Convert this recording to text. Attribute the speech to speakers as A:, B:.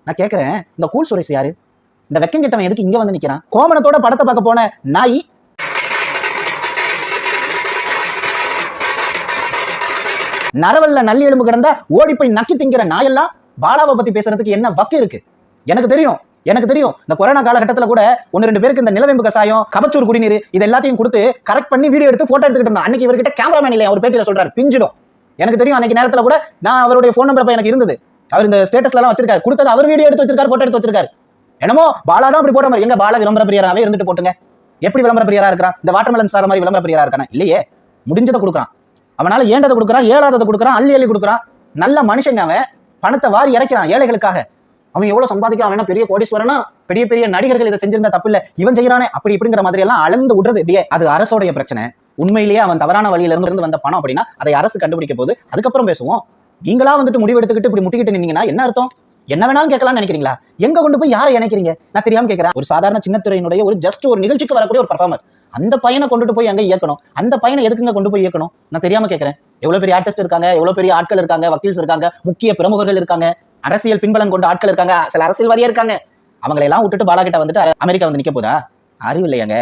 A: நான் கேட்கிறேன், இந்த கூல் சுரேஷ் யாரு? இந்த வெக்கம் கிட்டவன் எதுக்கு இங்க வந்து நிக்கிறான்? கோமணத்தோட படத்தை பார்க்க போன நாய் நரவல்ல நல்லி எலும்பு கிடந்தா ஓடி போய் நக்கி திங்கிற நாயெல்லாம் பாலாவை பத்தி பேசுறதுக்கு என்ன வக்கு இருக்கு? எனக்கு தெரியும் இந்த கொரோனா காலகட்டத்துல கூட 1-2 பேருக்கு இந்த நிலவேம்பு கசாயம், கபச்சூர் குடிநீர் இது எல்லாத்தையும் கொடுத்து கரெக்ட் பண்ணி வீடியோ எடுத்து போட்டோ எடுத்துக்கிட்டு இருந்தான். அன்னைக்கு இவர்கிட்ட கேமராமேன் இல்லையா? அவர் பேட்டியில சொல்றாரு, பிஞ்சிடும். எனக்கு தெரியும், அன்னைக்கு நேரத்துல கூட நான் அவருடைய போன் நம்பர் எனக்கு இருந்தது. அவர் இந்த ஸ்டேட்டஸ்ல எல்லாம் வச்சிருக்காரு, கொடுத்தது அவர் வீடியோ எடுத்து வச்சிருக்காரு, போட்டோ எடுத்து வச்சிருக்காரு. என்னமோ பாலா தான் அப்படி போட்ட மாதிரி. எங்க பாலா விளம்பர பிரியராவே இருந்துட்டு போட்டுங்க. எப்படி விளம்பர பிரியரா இருக்கிறான்? இந்த வாட்டர்மெலன் ஸ்டார் மாதிரி விளம்பர பிரியரா இருக்கானா? இல்லையே. முடிஞ்சதை கொடுக்குறான், அவனால ஏண்டதை கொடுக்குறான், ஏழாததை கொடுக்குறான், அள்ளி கொடுக்குறான். நல்ல மனுஷங்க, அவன் பணத்தை வாரி இறைக்கிறான் ஏழைகளுக்காக. அவன் எவ்வளவு சம்பாதிக்கிறான், அவன் பெரிய கோடீஸ்வரனா? பெரிய பெரிய நடிகர்கள் இதை செஞ்சிருந்தா தப்பு இல்ல, இவன் செய்யறானே அப்படி இப்படிங்கிற மாதிரி எல்லாம் அளந்து விடுறது இல்லையே. அது அரசோடைய பிரச்சனை. உண்மையிலேயே அவன் தவறான வழியில இருந்து வந்த பணம் அப்படின்னா அதை அரசு கண்டுபிடிக்க போது அதுக்கப்புறம் பேசுவோம். நீங்களா வந்துட்டு முடிவு எடுத்துக்கிட்டு இப்படி முட்டிக்கிட்டு நின்னீங்கன்னா என்ன அர்த்தம்? என்ன வேணாலும் கேட்கலாம்னு நினைக்கிறீங்களா? எங்க கொண்டு போய் யாரை இணைக்கிறீங்க? நான் தெரியாம கேட்கிறேன். ஒரு சாதாரண சின்னத்துறையினுடைய ஒரு நிகழ்ச்சிக்கு வரக்கூடிய ஒரு பர்ஃபார்மர், அந்த பையனை கொண்டுட்டு போய் அங்க இயக்கணும். அந்த பையனை எதுக்குங்க கொண்டு போய் இயக்கணும்? நான் தெரியாம கேட்கிறேன். எவ்வளவு பெரிய ஆர்டிஸ்ட் இருக்காங்க, எவ்வளவு பெரிய ஆட்கள் இருக்காங்க, வக்கீல்ஸ் இருக்காங்க, முக்கிய பிரமுகர்கள் இருக்காங்க, அரசியல் பின்பலம் கொண்ட ஆட்கள் இருக்காங்க, சில அரசியல்வாதியா இருக்காங்க. அவங்களை எல்லாம் விட்டுட்டு பாலா கிட்ட வந்துட்டு அமெரிக்கா வந்து நிக்க போதா? அறிவு இல்லையாங்க.